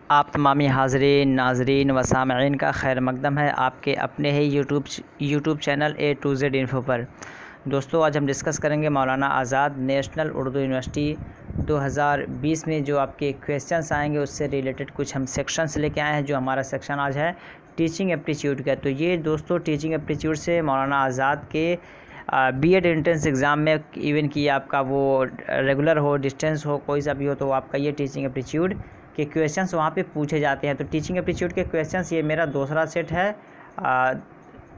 आप तमामी हाज़रीन नाज़रीन व सामईन का खैर मकदम है आपके अपने ही YouTube channel A to Z info पर। दोस्तों, आज हम डिस्कस करेंगे मौलाना आज़ाद नेशनल उर्दू यूनिवर्सिटी 2020 में जो आपके क्वेश्चंस आएंगे उससे रिलेटेड कुछ हम सेक्शंस लेके आए हैं। जो हमारा सेक्शन आज है टीचिंग एप्टीट्यूड का। तो ये दोस्तों टीचिंग एप्टीट्यूड से मौलाना आज़ाद के B.Ed एंट्रेंस एग्ज़ाम में इवन कि आपका वो रेगुलर हो डिस्टेंस हो कोई सा भी हो, तो आपका ये टीचिंग एप्टीट्यूड के क्वेश्चंस वहाँ पे पूछे जाते हैं। तो टीचिंग एप्टीट्यूड के क्वेश्चंस ये मेरा दूसरा सेट है,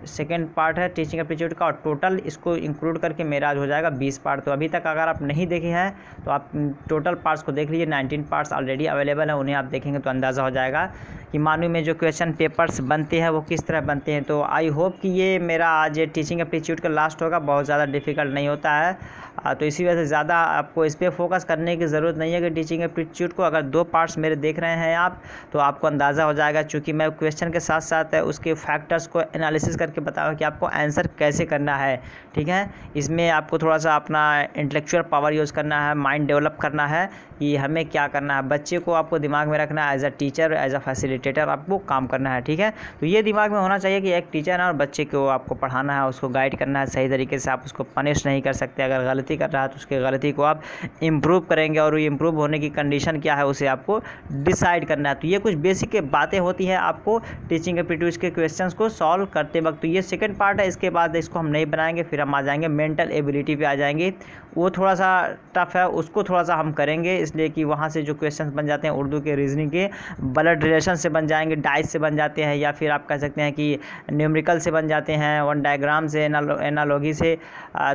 सेकेंड पार्ट है टीचिंग एप्टीट्यूड का, और टोटल इसको इंक्लूड करके मेरा आज हो जाएगा 20 पार्ट। तो अभी तक अगर आप नहीं देखे हैं तो आप टोटल पार्ट्स को देख लीजिए। 19 पार्ट्स ऑलरेडी अवेलेबल है, उन्हें आप देखेंगे तो अंदाज़ा हो जाएगा कि मानवी में जो क्वेश्चन पेपर्स बनते हैं वो किस तरह बनते हैं। तो आई होप कि ये मेरा आज टीचिंग एप्टीट्यूड का लास्ट होगा, बहुत ज़्यादा डिफ़िकल्ट नहीं होता है। तो इसी वजह से ज़्यादा आपको इस पर फोकस करने की ज़रूरत नहीं है कि टीचिंग एप्टीट्यूड को अगर 2 पार्ट्स मेरे देख रहे हैं आप तो आपको अंदाज़ा हो जाएगा, चूँकि मैं क्वेश्चन के साथ साथ उसके फैक्टर्स को एनालिसिस करके बताऊँगा कि आपको आंसर कैसे करना है। ठीक है, इसमें आपको थोड़ा सा अपना इंटेलेक्चुअल पावर यूज़ करना है, माइंड डेवलप करना है कि हमें क्या करना है। बच्चे को आपको दिमाग में रखना है, as a teacher as a facilitator आपको काम करना है। ठीक है, तो ये दिमाग में होना चाहिए कि एक टीचर है और बच्चे को आपको पढ़ाना है, उसको गाइड करना है सही तरीके से। आप उसको पनिश नहीं कर सकते, अगर गलती कर रहा है तो उसकी गलती को आप इम्प्रूव करेंगे और इम्प्रूव होने की कंडीशन क्या है उसे आपको डिसाइड करना है। तो ये कुछ बेसिक बातें होती हैं आपको टीचिंग एप्टीट्यूड के क्वेश्चंस को सॉल्व करते वक्त। तो ये सेकंड पार्ट है, इसके बाद इसको हम नहीं बनाएंगे, फिर हम आ जाएंगे मेंटल एबिलिटी पे आ जाएंगे। वो थोड़ा सा टफ है, उसको थोड़ा सा हम करेंगे, इसलिए कि वहाँ से जो क्वेश्चंस बन जाते हैं उर्दू के रीजनिंग के ब्लड रिलेशन से बन जाएंगे, डाइस से बन जाते हैं, या फिर आप कह सकते हैं कि न्यूमेरिकल से बन जाते हैं, वन डायग्राम से, एनालॉजी से।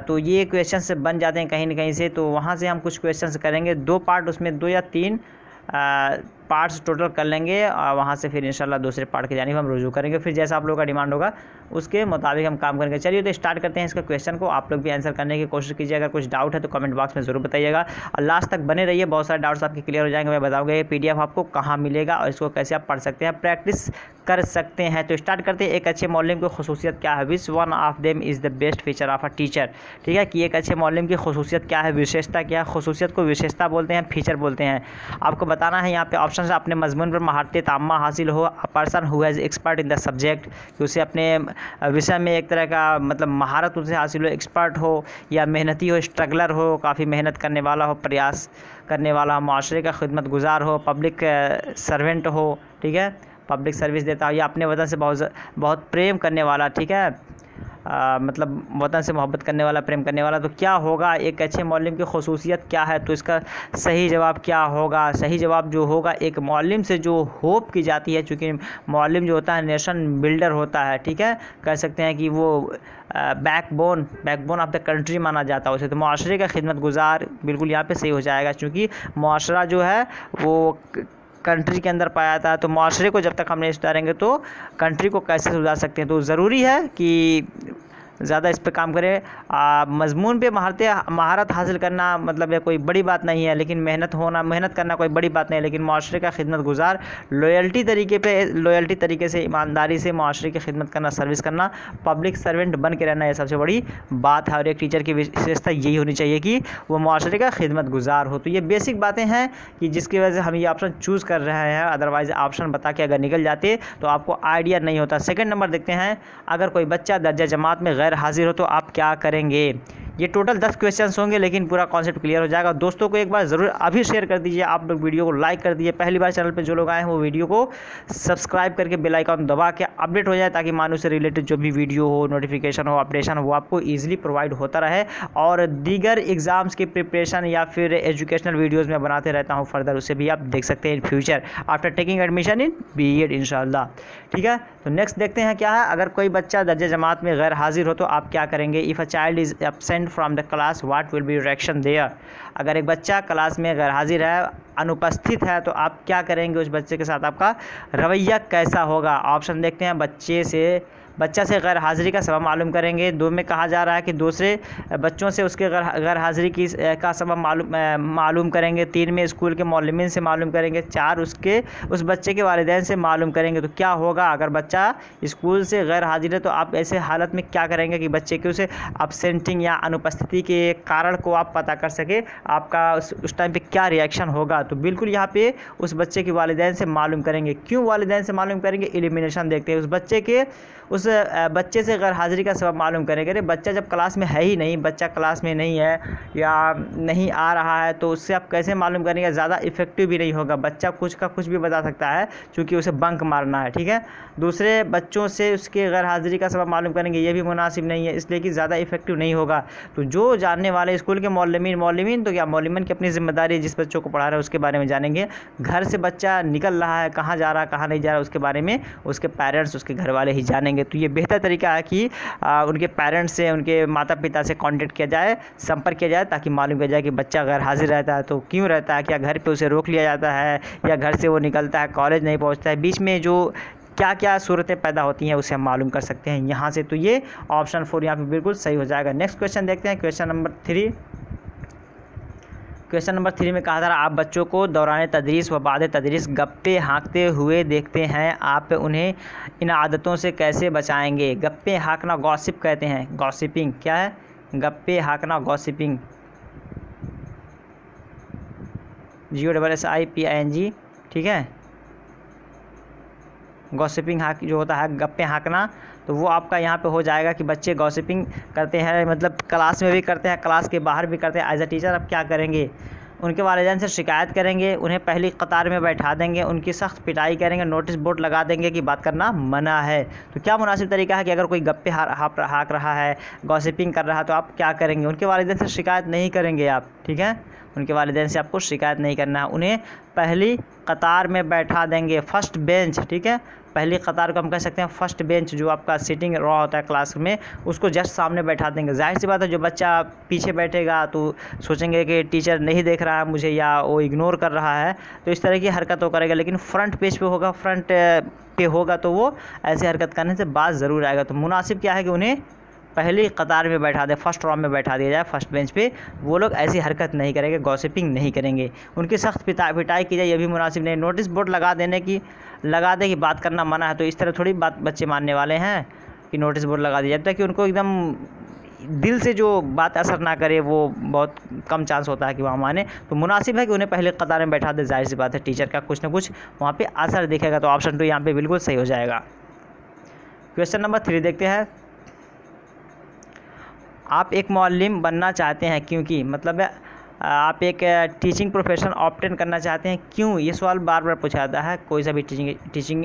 तो ये क्वेश्चन से बन जाते हैं कहीं ना कहीं से। तो वहाँ से हम कुछ क्वेश्चंस करेंगे, 2 पार्ट, उसमें 2 या 3 पार्ट्स टोटल कर लेंगे, और वहाँ से फिर इंशाल्लाह दूसरे पार्ट की जानिब हम रुजू करेंगे। फिर जैसा आप लोगों का डिमांड होगा उसके मुताबिक हम काम करेंगे। चलिए तो स्टार्ट करते हैं इसका क्वेश्चन को। आप लोग भी आंसर करने की कोशिश कीजिए, अगर कुछ डाउट है तो कमेंट बॉक्स में ज़रूर बताइएगा और लास्ट तक बने रहिए, बहुत सारे डाउट्स आपके क्लियर हो जाएंगे। मैं बताऊँगा ये PDF आपको कहाँ मिलेगा और इसको कैसे आप पढ़ सकते हैं, प्रैक्टिस कर सकते हैं। तो स्टार्ट करते हैं। एक अच्छे मौलवी की खसूसियत क्या है? Which one of them is the best feature of a teacher. ठीक है, कि एक अच्छे मौलवी की खसूसियत क्या है, विशेषता क्या है। खसूसियत को विशेषता बोलते हैं, फीचर बोलते हैं। आपको बताना है यहाँ पे ऑप्शन से, अपने मजमून पर महारत ताम्मा हासिल हो, a person who has expert in the subject, कि उसे अपने विषय में एक तरह का मतलब महारत उसे हासिल हो, एक्सपर्ट हो या मेहनती हो, स्ट्रगलर हो, काफ़ी मेहनत करने वाला हो, प्रयास करने वाला हो, माशरे का खिदमत गुजार हो, पब्लिक सर्वेंट हो। ठीक है, पब्लिक सर्विस देता हो, या अपने वतन से बहुत प्रेम करने वाला। ठीक है, मतलब वतन से मोहब्बत करने वाला, प्रेम करने वाला। तो क्या होगा एक अच्छे मौलवी की खसूसियत क्या है? तो इसका सही जवाब क्या होगा? सही जवाब जो होगा, एक मौलवी से जो होप की जाती है, चूँकि मौलवी जो होता है नेशन बिल्डर होता है। ठीक है, कह सकते हैं कि वो बैकबोन ऑफ द कंट्री माना जाता है उसे। तो माशरे का खिदमत गुजार बिल्कुल यहाँ पे सही हो जाएगा, चूँकि माशरा जो है वो कंट्री के अंदर पाया था। तो माशरे को जब तक हम नहीं सुधारेंगे तो कंट्री को कैसे सुधार सकते हैं? तो ज़रूरी है कि ज़्यादा इस पे काम करें। मजमून पे महारत हासिल करना मतलब कोई बड़ी बात नहीं है, लेकिन मेहनत करना कोई बड़ी बात नहीं है। लेकिन माशरे का खिदमत गुजार, लॉयल्टी तरीके से, ईमानदारी से माशरे की खिदमत करना, सर्विस करना, पब्लिक सर्वेंट बन के रहना, ये सबसे बड़ी बात है। और एक टीचर की विशेषता यही होनी चाहिए कि वो माशरे का खिदमत गुजार हो। तो ये बेसिक बातें हैं कि जिसकी वजह से हम ये ऑप्शन चूज़ कर रहे हैं, अदरवाइज़ ऑप्शन बता के अगर निकल जाते तो आपको आइडिया नहीं होता। सेकेंड नंबर देखते हैं, अगर कोई बच्चा दर्जा जमात में गैर हाजिर हो तो आप क्या करेंगे? ये टोटल 10 क्वेश्चंस होंगे, लेकिन पूरा कॉन्सेप्ट क्लियर हो जाएगा। दोस्तों को एक बार ज़रूर अभी शेयर कर दीजिए, आप लोग वीडियो को लाइक कर दीजिए। पहली बार चैनल पे जो लोग आए हैं वो वीडियो को सब्सक्राइब करके बेल आइकन दबा के अपडेट हो जाए, ताकि मानव से रिलेटेड जो भी वीडियो हो, नोटिफिकेशन हो, अपडेशन हो, वो आपको ईजिली प्रोवाइड होता रहे। और दीगर एग्ज़ाम्स की प्रिपरेशन या फिर एजुकेशनल वीडियोज़ में बनाते रहता हूँ फर्दर, उसे भी आप देख सकते हैं in future after taking admission in B.Ed इंशाल्लाह। ठीक है, तो नेक्स्ट देखते हैं क्या है। अगर कोई बच्चा दर्जा जमात में गैर हाजिर हो तो आप क्या करेंगे? If a child is absent from the class what will be reaction there. अगर एक बच्चा क्लास में गैर हाजिर है, अनुपस्थित है, तो आप क्या करेंगे? उस बच्चे के साथ आपका रवैया कैसा होगा? ऑप्शन देखते हैं। बच्चा से गैर हाज़िरी का सबब मालूम करेंगे। 2 में कहा जा रहा है कि दूसरे बच्चों से उसके गैर हाज़िरी की का सबब मालूम करेंगे। 3 में स्कूल के मौलमीन से मालूम करेंगे। 4 उस बच्चे के वालिदैन से मालूम करेंगे। तो क्या होगा अगर बच्चा स्कूल से गैर हाजिर है तो आप ऐसे हालत में क्या करेंगे कि बच्चे के उसे अपसेंटिंग या अनुपस्थिति के कारण को आप पता कर सके, आपका उस टाइम पे क्या रिएक्शन होगा। तो बिल्कुल यहाँ पे उस बच्चे के वालिदैन से मालूम करेंगे। क्यों वालिदैन से मालूम करेंगे? एलिमिनेशन देखते हैं। उस बच्चे से गैर हाजिरी का सबब मालूम करेंगे। अरे बच्चा जब क्लास में है ही नहीं, बच्चा क्लास में नहीं है या नहीं आ रहा है, तो उससे आप कैसे मालूम करेंगे? ज़्यादा इफेक्टिव भी नहीं होगा। बच्चा कुछ का कुछ भी बता सकता है क्योंकि उसे बंक मारना है, ठीक है। दूसरे बच्चों से उसके गैर हाजिरी का सबब मालूम करेंगे, ये भी मुनासिब नहीं है, इसलिए कि ज़्यादा इफेक्टिव नहीं होगा। तो जो जानने वाले स्कूल के मौलमीन तो क्या मौलमीन की अपनी जिम्मेदारी है, जिस बच्चों को पढ़ा रहा है उसके बारे में जानेंगे। घर से बच्चा निकल रहा है, कहाँ जा रहा है कहाँ नहीं जा रहा है, उसके बारे में उसके पेरेंट्स, उसके घर वाले ही जानेंगे। तो ये बेहतर तरीका है कि उनके पेरेंट्स से, उनके माता पिता से कांटेक्ट किया जाए, संपर्क किया जाए, ताकि मालूम किया जाए कि बच्चा गैर हाजिर रहता है तो क्यों रहता है, क्या घर पे उसे रोक लिया जाता है या घर से वो निकलता है, कॉलेज नहीं पहुंचता है, बीच में जो क्या क्या सूरतें पैदा होती हैं उसे हम मालूम कर सकते हैं यहाँ से। तो ये ऑप्शन 4 यहाँ पे बिल्कुल सही हो जाएगा। नेक्स्ट क्वेश्चन देखते हैं, क्वेश्चन नंबर 3 में कहा जा रहा है आप बच्चों को दौरान तदरीस व बाद तदरीस गप्पे हाँकते हुए देखते हैं, आप उन्हें इन आदतों से कैसे बचाएंगे? गप्पे हाँकना गॉसिप कहते हैं। गॉसिपिंग क्या है? गप्पे हाँकना गॉसिपिंग, GOSSIPING, ठीक है। गॉसिपिंग जो होता है गप्पे हाँकना, तो वो आपका यहाँ पे हो जाएगा कि बच्चे गॉसिपिंग करते हैं, मतलब क्लास में भी करते हैं, क्लास के बाहर भी करते हैं। एज अ टीचर आप क्या करेंगे? उनके वालिदैन से शिकायत करेंगे, उन्हें पहली कतार में बैठा देंगे, उनकी सख्त पिटाई करेंगे, नोटिस बोर्ड लगा देंगे कि बात करना मना है। तो क्या मुनासिब तरीका है कि अगर कोई गप्पे हाँक रहा है, गॉसिपिंग कर रहा है, तो आप क्या करेंगे? उनके वालिदैन से शिकायत नहीं करेंगे आप, ठीक है। उनके वालिदैन से आपको शिकायत नहीं करना है, उन्हें पहली कतार में बैठा देंगे, फर्स्ट बेंच, ठीक है। पहली कतार को हम कह सकते हैं फर्स्ट बेंच, जो आपका सीटिंग रॉ होता है क्लास में, उसको जस्ट सामने बैठा देंगे। जाहिर सी बात है जो बच्चा पीछे बैठेगा तो सोचेंगे कि टीचर नहीं देख रहा है मुझे या वो इग्नोर कर रहा है, तो इस तरह की हरकत वो करेगा। लेकिन फ्रंट पेज पे होगा, फ्रंट पे होगा तो वो ऐसी हरकत करने से बाज ज़रूर आएगा। तो मुनासिब क्या है कि उन्हें पहली कतार में बैठा दे, फर्स्ट रॉ में बैठा दिया जाए, फर्स्ट बेंच पे। वो लोग ऐसी हरकत नहीं करेंगे, गॉसिपिंग नहीं करेंगे, उनकी सख्त पिटाई की जाए, ये भी मुनासिब नहीं। नोटिस बोर्ड लगा दे कि बात करना मना है, तो इस तरह थोड़ी बात बच्चे मानने वाले हैं कि नोटिस बोर्ड लगा दिया जाए, ताकि उनको एकदम दिल से जो बात असर ना करे, वो बहुत कम चांस होता है कि वहाँ माने। तो मुनासिब है कि उन्हें पहले कतार में बैठा दे। जाहिर सी बात है टीचर का कुछ ना कुछ वहाँ पे असर दिखेगा। तो ऑप्शन 2 यहाँ पे बिल्कुल सही हो जाएगा। क्वेश्चन नंबर 3 देखते हैं, आप एक मौल्लिम बनना चाहते हैं क्योंकि, मतलब आप एक टीचिंग प्रोफेशन ऑप्टेन करना चाहते हैं, क्यों? ये सवाल बार बार पूछा जाता है। कोई सा भी टीचिंग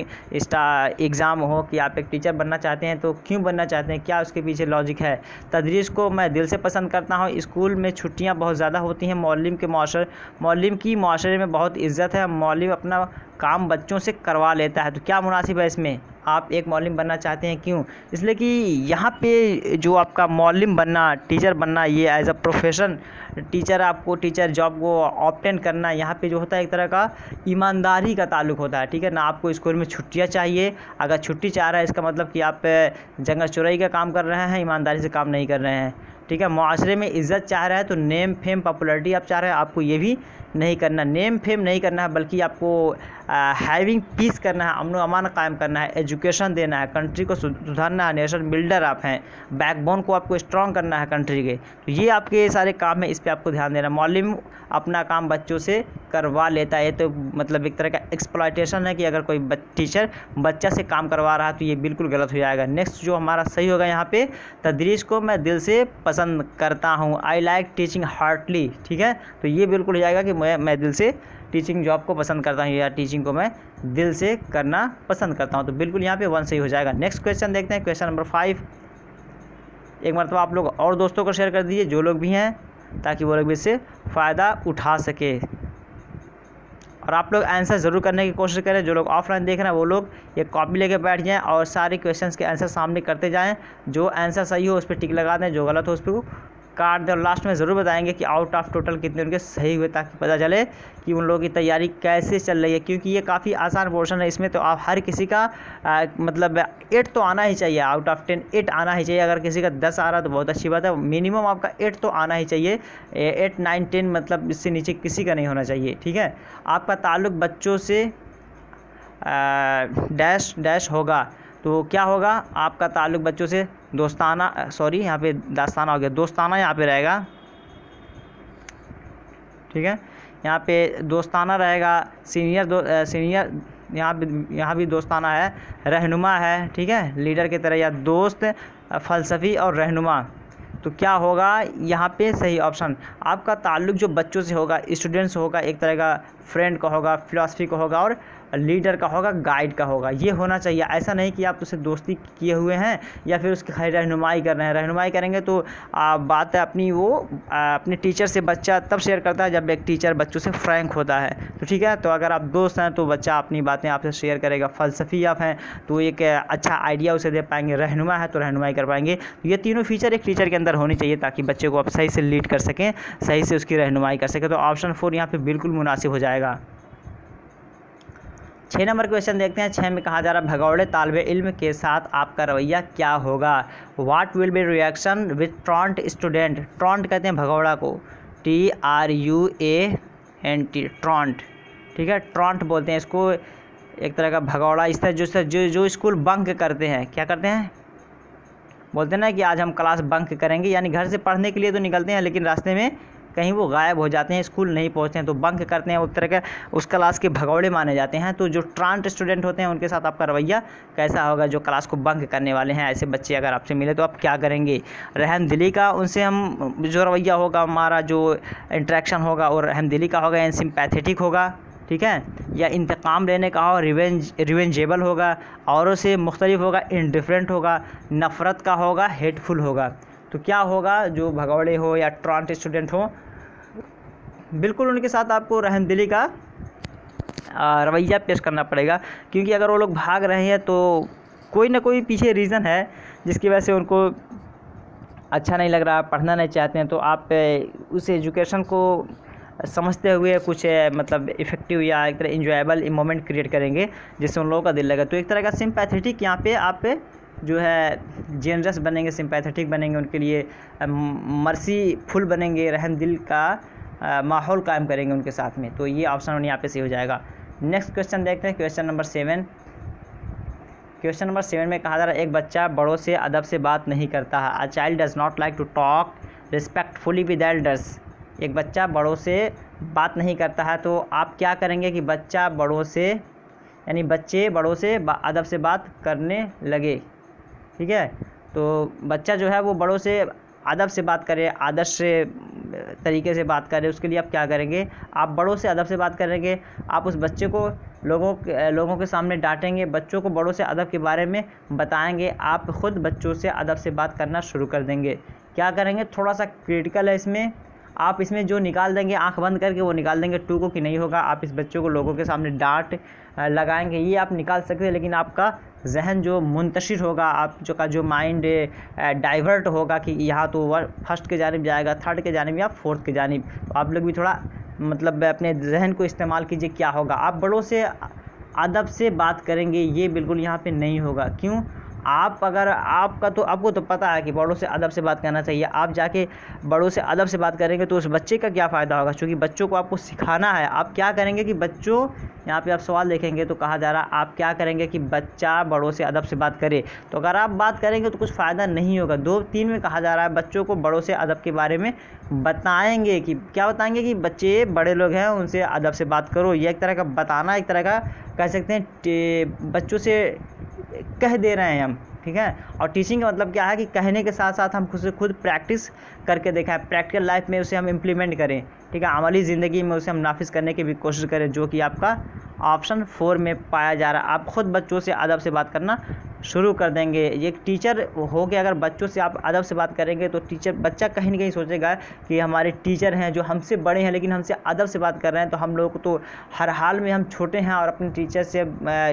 एग्ज़ाम हो कि आप एक टीचर बनना चाहते हैं तो क्यों बनना चाहते हैं, क्या उसके पीछे लॉजिक है? तदरीस को मैं दिल से पसंद करता हूँ, स्कूल में छुट्टियाँ बहुत ज़्यादा होती हैं, मौल्लिम की माशरे में बहुत इज़्ज़त है, मौल्लिम अपना काम बच्चों से करवा लेता है। तो क्या मुनासिब है इसमें? आप एक मौल्लिम बनना चाहते हैं क्यों? इसलिए कि यहाँ पे जो आपका मौल्लिम बनना, टीचर बनना, ये एज अ प्रोफेशन टीचर, आपको टीचर जॉब को ऑप्टेन करना, यहाँ पे जो होता है एक तरह का ईमानदारी का ताल्लुक होता है, ठीक है ना। आपको स्कूल में छुट्टियाँ चाहिए, अगर छुट्टी चाह रहा है इसका मतलब कि आप जंगल चोराई का काम कर रहे हैं, ईमानदारी से काम नहीं कर रहे हैं, ठीक है। मुआशरे में इज़्ज़त चाह रहा है तो नेम फेम पॉपुलैरिटी आप चाह रहे हैं, आपको ये भी नहीं करना, नेम फेम नहीं करना है, बल्कि आपको हैविंग पीस करना है, अमन व अमान कायम करना है, एजुकेशन देना है, कंट्री को सुधारना है, नेशन बिल्डर आप हैं, बैकबोन को आपको स्ट्रॉन्ग करना है कंट्री के। तो ये आपके सारे काम है, इस पर आपको ध्यान देना। मौल्लिम अपना काम बच्चों से करवा लेता है, तो मतलब एक तरह का एक्सप्लॉयटेशन है कि अगर कोई टीचर बच्चा से काम करवा रहा है तो ये बिल्कुल गलत हो जाएगा। नेक्स्ट जो हमारा सही होगा यहाँ पे, तदरीस को मैं दिल से पसंद करता हूँ, आई लाइक टीचिंग हार्टली, ठीक है। तो ये बिल्कुल हो जाएगा कि मैं दिल से टीचिंग जॉब को पसंद करता हूँ या टीचिंग को मैं दिल से करना पसंद करता हूँ। तो बिल्कुल यहाँ पे 1 सही हो जाएगा। नेक्स्ट क्वेश्चन देखते हैं, क्वेश्चन नंबर 5। एक मरतबा आप लोग और दोस्तों को शेयर कर दीजिए जो लोग भी हैं, ताकि वो लोग भी इससे फ़ायदा उठा सके। और आप लोग आंसर ज़रूर करने की कोशिश करें। जो लोग ऑफलाइन देख रहे हैं वो लोग एक कॉपी लेके बैठ जाएं और सारे क्वेश्चंस के आंसर सामने करते जाएं। जो आंसर सही हो उस पर टिक लगा दें, जो गलत हो उस पर काट दें और लास्ट में ज़रूर बताएंगे कि आउट ऑफ टोटल कितने उनके सही हुए, ताकि पता चले कि उन लोगों की तैयारी कैसे चल रही है। क्योंकि ये काफ़ी आसान पोर्शन है, इसमें तो आप हर किसी का मतलब 8 तो आना ही चाहिए, आउट ऑफ 10 8 आना ही चाहिए। अगर किसी का 10 आ रहा है तो बहुत अच्छी बात है, मिनिमम आपका 8 तो आना ही चाहिए। 8 9 10 मतलब इससे नीचे किसी का नहीं होना चाहिए, ठीक है। आपका ताल्लुक़ बच्चों से डैश डैश होगा, तो क्या होगा, आपका ताल्लुक़ बच्चों से दोस्ताना, सॉरी यहाँ पे दास्ताना हो गया, दोस्ताना यहाँ पे रहेगा, ठीक है। यहाँ पे दोस्ताना रहेगा, सीनियर यहाँ भी दोस्ताना है, रहनुमा है, ठीक है, लीडर की तरह, या दोस्त, फ़लसफ़ी और रहनुमा। तो क्या होगा यहाँ पे सही ऑप्शन, आपका ताल्लुक़ जो बच्चों से होगा, स्टूडेंट्स होगा, एक तरह का फ्रेंड का होगा, फिलॉसफी का होगा और लीडर का होगा, गाइड का होगा, ये होना चाहिए। ऐसा नहीं कि आप उससे दोस्ती किए हुए हैं या फिर उसकी खाली रहनुमाई कर रहे हैं। रहनुमाई करेंगे तो बात है अपनी वो अपने टीचर से बच्चा तब शेयर करता है जब एक टीचर बच्चों से फ्रैंक होता है, तो ठीक है। तो अगर आप दोस्त हैं तो बच्चा अपनी बातें आपसे शेयर करेगा, फ़लसफ़ी आप हैं तो एक अच्छा आइडिया उसे दे पाएंगे, रहनुमा है तो रहनुमाई कर पाएंगे। तो ये तीनों फीचर एक टीचर के अंदर होनी चाहिए ताकि बच्चे को आप सही से लीड कर सकें, सही से उसकी रहनुमाई कर सकें। तो ऑप्शन 4 यहाँ पे बिल्कुल मुनासिब हो जाएगा। 6 नंबर क्वेश्चन देखते हैं। 6 में कहा जा रहा है भगौड़े तालिबे इल्म के साथ आपका रवैया क्या होगा। What will be reaction with truant student. Truant कहते हैं भगौड़ा को, TRUANT, ट्रॉन्ट, ठीक है। ट्रॉन्ट बोलते हैं इसको, एक तरह का भगौड़ा। इस तरह जो स्कूल बंक करते हैं, क्या करते हैं, बोलते हैं ना कि आज हम क्लास बंक करेंगे, यानी घर से पढ़ने के लिए तो निकलते हैं लेकिन रास्ते में कहीं वो गायब हो जाते हैं, स्कूल नहीं पहुंचते हैं, तो बंक करते हैं, उस तरह के उस क्लास के भगौड़े माने जाते हैं। तो जो ट्रांट स्टूडेंट होते हैं उनके साथ आपका रवैया कैसा होगा, जो क्लास को बंक करने वाले हैं, ऐसे बच्चे अगर आपसे मिले तो आप क्या करेंगे। रहमदिली का उनसे हम जो रवैया होगा, हमारा जो इंटरेक्शन होगा और रहमदिली का होगा, सिंपैथेटिक होगा, ठीक है, या इंतकाम लेने का हो, रिवेंजेबल होगा, औरों से मुख्तलिफ होगा, इंडिफरेंट होगा, नफ़रत का होगा, हेटफुल होगा। तो क्या होगा, जो भगौड़े हो या ट्रांट स्टूडेंट हो, बिल्कुल उनके साथ आपको रहमदिली का रवैया पेश करना पड़ेगा। क्योंकि अगर वो लोग भाग रहे हैं तो कोई ना कोई पीछे रीज़न है जिसकी वजह से उनको अच्छा नहीं लग रहा, पढ़ना नहीं चाहते हैं। तो आप उस एजुकेशन को समझते हुए कुछ मतलब इफ़ेक्टिव या एक तरह इंजॉयबल मोमेंट क्रिएट करेंगे जिससे उन लोगों का दिल लगे। तो एक तरह का सिंपैथेटिक यहाँ पे आप जो है जेनरस बनेंगे, सिंपैथेटिक बनेंगे, उनके लिए मर्सीफुल बनेंगे, रहमदिल का माहौल कायम करेंगे उनके साथ में। तो ये ऑप्शन यहाँ पे सही हो जाएगा। नेक्स्ट क्वेश्चन देखते हैं, क्वेश्चन नंबर 7। क्वेश्चन नंबर 7 में कहा जा रहा है एक बच्चा बड़ों से अदब से बात नहीं करता है। A child does not like to talk respectfully with elders. एक बच्चा बड़ों से बात नहीं करता है, तो आप क्या करेंगे कि बच्चा बड़ों से, यानी बच्चे बड़ों से अदब से बात करने लगे, ठीक है। तो बच्चा जो है वो बड़ों से अदब से बात करे, आदर्श से तरीके से बात करें, उसके लिए आप क्या करेंगे, आप बड़ों से अदब से बात करेंगे। आप उस बच्चे को लोगों के सामने डांटेंगे, बच्चों को बड़ों से अदब के बारे में बताएंगे, आप ख़ुद बच्चों से अदब से बात करना शुरू कर देंगे। क्या करेंगे, थोड़ा सा क्रिटिकल है इसमें, आप इसमें जो निकाल देंगे आंख बंद करके वो निकाल देंगे, टू को कि नहीं होगा। आप इस बच्चों को लोगों के सामने डांट लगाएंगे, ये आप निकाल सकते हैं, लेकिन आपका जहन जो मुंतशिर होगा, आप जो माइंड डाइवर्ट होगा कि यहाँ तो फर्स्ट के जानिब जाएगा, थर्ड के जानिब या फोर्थ के जानिब। तो आप लोग भी थोड़ा मतलब अपने जहन को इस्तेमाल कीजिए। क्या होगा, आप बड़ों से अदब से बात करेंगे, ये बिल्कुल यहाँ पे नहीं होगा। क्यों, आप अगर आपको तो पता है कि बड़ों से अदब से बात करना चाहिए, आप जाके बड़ों से अदब से बात करेंगे तो उस बच्चे का क्या फ़ायदा होगा, क्योंकि बच्चों को आपको सिखाना है। आप क्या करेंगे कि बच्चों, यहाँ पे आप सवाल देखेंगे तो कहा जा रहा है आप क्या करेंगे कि बच्चा बड़ों से अदब से बात करे। तो अगर आप बात करेंगे तो कुछ फ़ायदा नहीं होगा। 2-3 में कहा जा रहा है बच्चों को बड़ों से अदब के बारे में बताएंगे, कि क्या बताएंगे कि बच्चे बड़े लोग हैं उनसे अदब से बात करो। ये एक तरह का बताना, एक तरह का कह सकते हैं बच्चों से कह दे रहे हैं हम, ठीक है। और टीचिंग का मतलब क्या है कि कहने के साथ साथ हम खुद प्रैक्टिस करके दिखाएं, प्रैक्टिकल लाइफ में उसे हम इम्प्लीमेंट करें, ठीक है, अमली ज़िंदगी में उसे हम नाफिज करने की भी कोशिश करें, जो कि आपका ऑप्शन 4 में पाया जा रहा है। आप ख़ुद बच्चों से अदब से बात करना शुरू कर देंगे। एक टीचर हो के अगर बच्चों से आप अदब से बात करेंगे तो बच्चा कहीं ना कहीं सोचेगा कि हमारे टीचर हैं जो हमसे बड़े हैं लेकिन हमसे अदब से बात कर रहे हैं, तो हम लोग तो हर हाल में हम छोटे हैं और अपने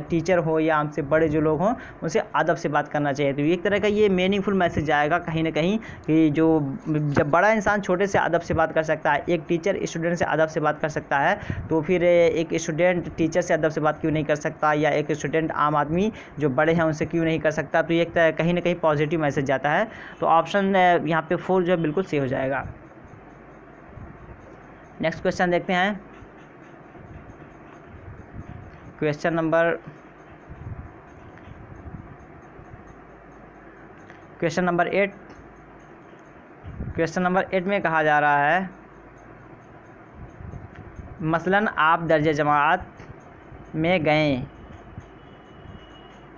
टीचर हो या हमसे बड़े जो लोग हों उनसे अदब से बात करना चाहिए। तो एक तरह का ये मीनिंगफुल मैसेज आएगा कहीं ना कहीं कि जब बड़ा इंसान छोटे से अदब से बात कर सकता है, एक टीचर स्टूडेंट से अदब से बात कर सकता है, तो फिर एक स्टूडेंट टीचर से अदब से बात क्यों नहीं कर सकता, या एक स्टूडेंट आम आदमी जो बड़े हैं उनसे क्यों नहीं कर सकता। तो ये कहीं ना कहीं पॉजिटिव मैसेज जाता है। तो ऑप्शन यहाँ पे 4 जो है बिल्कुल सही हो जाएगा। नेक्स्ट क्वेश्चन देखते हैं। क्वेश्चन नंबर 8 में कहा जा रहा है, मसलन आप दर्जे जमात में गए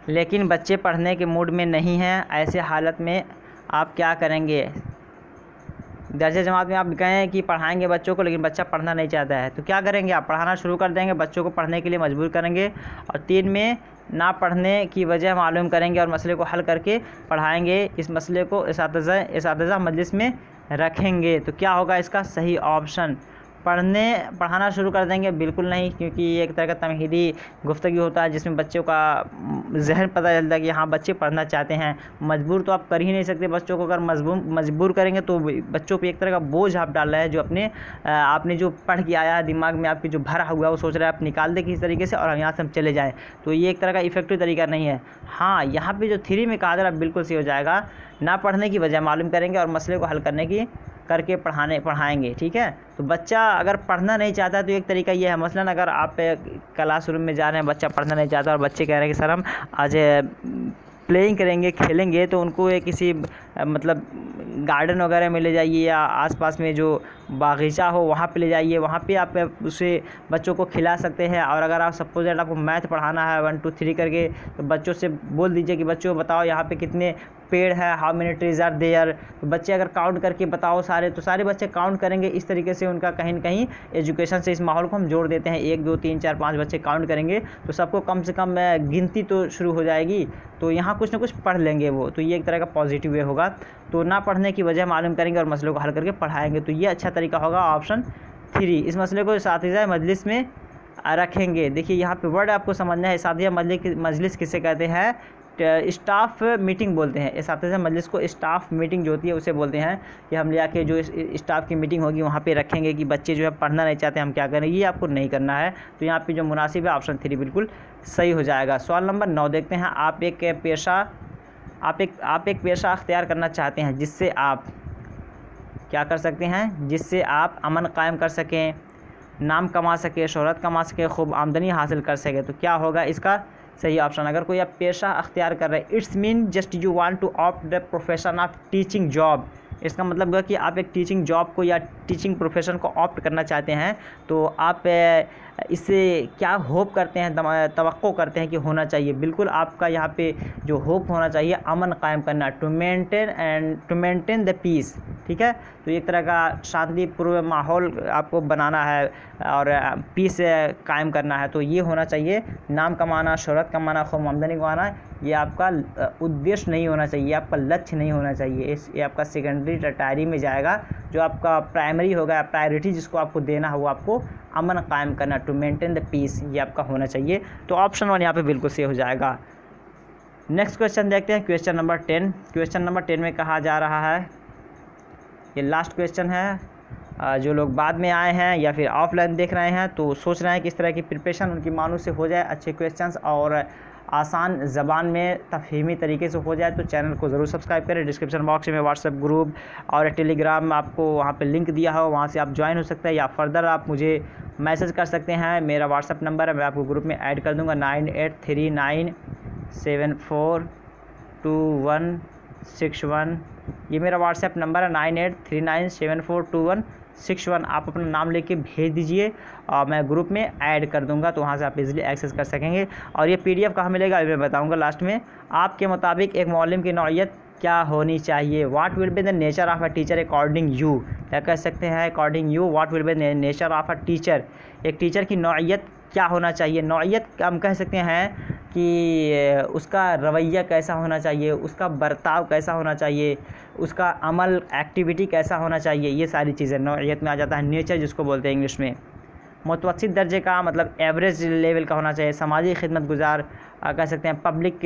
लेकिन बच्चे पढ़ने के मूड में नहीं हैं, ऐसे हालत में आप क्या करेंगे। दर्जे जमात में आप गए कि पढ़ाएंगे बच्चों को लेकिन बच्चा पढ़ना नहीं चाहता है, तो क्या करेंगे आप, पढ़ाना शुरू कर देंगे, बच्चों को पढ़ने के लिए मजबूर करेंगे, और 3 में ना पढ़ने की वजह मालूम करेंगे और मसले को हल करके पढ़ाएंगे। इस मसले को इसातिज़ा मजलिस में रखेंगे। तो क्या होगा इसका सही ऑप्शन, पढ़ाना शुरू कर देंगे, बिल्कुल नहीं, क्योंकि ये एक तरह का तमहीदी गुफ्तगू होता है जिसमें बच्चों का जहन पता चलता है कि हाँ बच्चे पढ़ना चाहते हैं। मजबूर तो आप कर ही नहीं सकते बच्चों को, अगर मजबूर करेंगे तो बच्चों पे एक तरह का बोझ आप डाल रहे हैं, जो आपने जो पढ़ के आया है दिमाग में आपके जो भरा हुआ है वो सोच रहे हैं आप निकाल दें किसी तरीके से और हम यहाँ से हम चले जाएँ। तो ये एक तरह का इफेक्टिव तरीका नहीं है। हाँ, यहाँ पर जो 3 में कहा जा रहा है बिल्कुल सही हो जाएगा, ना पढ़ने की वजह मालूम करेंगे और मसले को हल करके पढ़ाएंगे। ठीक है, तो बच्चा अगर पढ़ना नहीं चाहता तो एक तरीका ये है, मसलन अगर आप क्लासरूम में जा रहे हैं, बच्चा पढ़ना नहीं चाहता और बच्चे कह रहे हैं कि सर हम आज प्लेइंग करेंगे, खेलेंगे, तो उनको किसी मतलब गार्डन वगैरह में ले जाइए या आसपास में जो बागीचा हो वहाँ पे ले जाइए, वहाँ पे आप उसे बच्चों को खिला सकते हैं। और अगर आप सपोज दैट आपको मैथ पढ़ाना है 1 2 3 करके, तो बच्चों से बोल दीजिए कि बच्चों बताओ यहाँ पे कितने पेड़ है, how many trees are there. तो बच्चे अगर काउंट करके बताओ सारे, तो सारे बच्चे काउंट करेंगे। इस तरीके से उनका कहीं न कहीं एजुकेशन से इस माहौल को हम जोड़ देते हैं। 1 2 3 4 5 बच्चे काउंट करेंगे तो सबको कम से कम गिनती तो शुरू हो जाएगी, तो यहाँ कुछ ना कुछ पढ़ लेंगे वो। तो ये एक तरह का पॉजिटिव वे होगा। तो ना पढ़ने की वजह मालूम करेंगे और मसलों को हल करके पढ़ाएंगे, तो ये अच्छा तरीका होगा ऑप्शन 3। इस मसले को इसातिज़ा मजलिस में रखेंगे। देखिए यहाँ पे वर्ड आपको समझना है, इसातिज़ा मजलिस किसे कहते हैं, स्टाफ मीटिंग बोलते हैं। इसातिज़ा मजलिस को स्टाफ मीटिंग जो होती है उसे बोलते हैं, कि हम ले आके जो स्टाफ की मीटिंग होगी वहाँ पे रखेंगे कि बच्चे जो है पढ़ना नहीं चाहते हम क्या करें। ये आपको नहीं करना है। तो यहाँ पे जो मुनासिब है ऑप्शन 3 बिल्कुल सही हो जाएगा। सवाल नंबर 9 देखते हैं। आप एक पेशा अख्तियार करना चाहते हैं जिससे आप क्या कर सकते हैं, जिससे आप अमन कायम कर सकें, नाम कमा सके, शोहरत कमा सके, खूब आमदनी हासिल कर सके। तो क्या होगा इसका सही ऑप्शन। अगर कोई आप पेशा अख्तियार कर रहे हैं, it's mean just you want to opt the profession of teaching job. इसका मतलब है कि आप एक टीचिंग जॉब को या टीचिंग प्रोफेशन को ऑप्ट करना चाहते हैं, तो आप इससे क्या होप करते हैं, तवक्को करते हैं कि होना चाहिए। बिल्कुल आपका यहाँ पे जो होप होना चाहिए अमन कायम करना, टू मेंटेन द पीस। ठीक है, तो एक तरह का शांतिपूर्ण माहौल आपको बनाना है और पीस कायम करना है, तो ये होना चाहिए। नाम कमाना, शोहरत कमाना, खूब आमदनी कमाना, ये आपका उद्देश्य नहीं होना चाहिए, आपका लक्ष्य नहीं होना चाहिए। ये आपका सेकेंडरी टर्टारी में जाएगा। जो आपका प्राइमरी होगा, प्रायोरिटी जिसको आपको देना है वो आपको अमन कायम करना, टू मेंटेन द पीस, ये आपका होना चाहिए। तो ऑप्शन 1 यहाँ पे बिल्कुल सही हो जाएगा। नेक्स्ट क्वेश्चन देखते हैं, क्वेश्चन नंबर 10। क्वेश्चन नंबर 10 में कहा जा रहा है, ये लास्ट क्वेश्चन है। जो लोग बाद में आए हैं या फिर ऑफलाइन देख रहे हैं तो सोच रहे हैं कि इस तरह की प्रिपरेशन उनकी मानू से हो जाए, अच्छे क्वेश्चंस और आसान ज़बान में तफहीमी तरीके से हो जाए, तो चैनल को ज़रूर सब्सक्राइब करें। डिस्क्रिप्शन बॉक्स में व्हाट्सएप ग्रुप और टेलीग्राम आपको वहाँ पे लिंक दिया हो, वहाँ से आप ज्वाइन हो सकते हैं या फर्दर आप मुझे मैसेज कर सकते हैं। मेरा व्हाट्सएप नंबर है, मैं आपको ग्रुप में ऐड कर दूँगा, 9839742161। ये मेरा व्हाट्सएप नंबर है 9839742161। आप अपना नाम लेके भेज दीजिए और मैं ग्रुप में ऐड कर दूंगा, तो वहाँ से आप इजीली एक्सेस कर सकेंगे। और ये PDF कहाँ मिलेगा अभी मैं बताऊंगा लास्ट में। आपके मुताबिक एक मौलिम की नौइयत क्या होनी चाहिए, what will be the nature of a teacher according you. क्या कह सकते हैं according you, what will be the nature of a teacher. एक टीचर की नौइयत क्या होना चाहिए। नौइयत हम कह सकते हैं कि उसका रवैया कैसा होना चाहिए, उसका बर्ताव कैसा होना चाहिए, उसका अमल एक्टिविटी कैसा होना चाहिए, ये सारी चीज़ें। नौइयत में आ जाता है नेचर, जिसको बोलते हैं इंग्लिश में। मुतवस्सित दर्जे का मतलब एवरेज लेवल का होना चाहिए। समाजी खिदमत गुजार कह सकते हैं, पब्लिक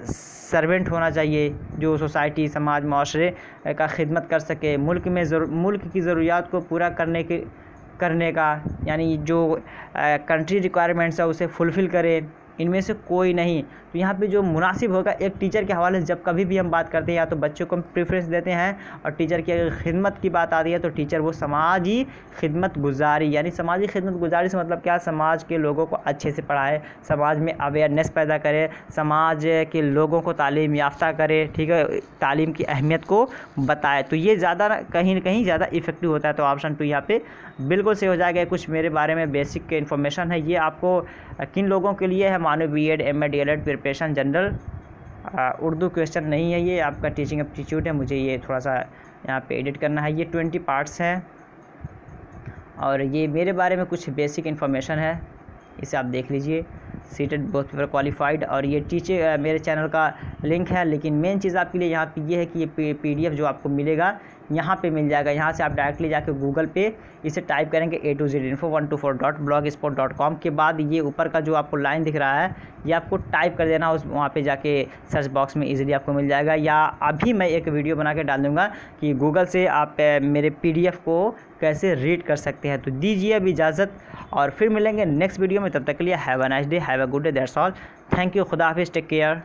सर्वेंट होना चाहिए, जो सोसाइटी, समाज, माशरे का खिदमत कर सके। मुल्क की ज़रूरियात को पूरा करने का, यानी जो कंट्री रिक्वायरमेंट्स है उसे फुलफ़िल करे। इनमें से कोई नहीं। तो यहाँ पे जो मुनासिब होगा, एक टीचर के हवाले से जब कभी भी हम बात करते हैं, या तो बच्चों को हम प्रेफरेंस देते हैं, और टीचर की अगर खिदमत की बात आती है तो टीचर वो समाजी खिदमत गुजारी, यानी समाजी खिदमत गुजारी से मतलब क्या, समाज के लोगों को अच्छे से पढ़ाए, समाज में अवेयरनेस पैदा करे, समाज के लोगों को तालीम याफ्ता करे, ठीक है, तालीम की अहमियत को बताए। तो ये ज़्यादा कहीं ना कहीं ज़्यादा इफेक्टिव होता है। तो ऑप्शन 2 यहाँ पे बिल्कुल सही हो जाएगा। कुछ मेरे बारे में बेसिक इन्फॉर्मेशन है, ये आपको किन लोगों के लिए है, मानो B.Ed, M.Ed, D.Led, preparation general. Urdu question नहीं है, ये आपका टीचिंग एप्टीट्यूड है। मुझे ये थोड़ा सा यहाँ पे एडिट करना है। ये 20 पार्ट्स हैं, और ये मेरे बारे में कुछ बेसिक इन्फॉर्मेशन है, इसे आप देख लीजिए। सीटेड बोथ पेपर क्वालिफाइड, और ये टीचर मेरे चैनल का लिंक है। लेकिन मेन चीज़ आपके लिए यहाँ पे ये है कि ये PDF जो आपको मिलेगा यहाँ पे मिल जाएगा। यहाँ से आप डायरेक्टली जाके गूगल पे इसे टाइप करेंगे A to Z info 124.blogspot.com के बाद ये ऊपर का जो आपको लाइन दिख रहा है, ये आपको टाइप कर देना, उस वहाँ पे जाके सर्च बॉक्स में इजीली आपको मिल जाएगा। या अभी मैं एक वीडियो बना के डाल दूँगा कि गूगल से आप मेरे PDF को कैसे रीड कर सकते हैं। तो दीजिए अब इजाज़त, और फिर मिलेंगे नेक्स्ट वीडियो में। तब तक के लिए have a nice day, have a good day, that's all. Thank you, खुदा हाफिज़, टेक केयर।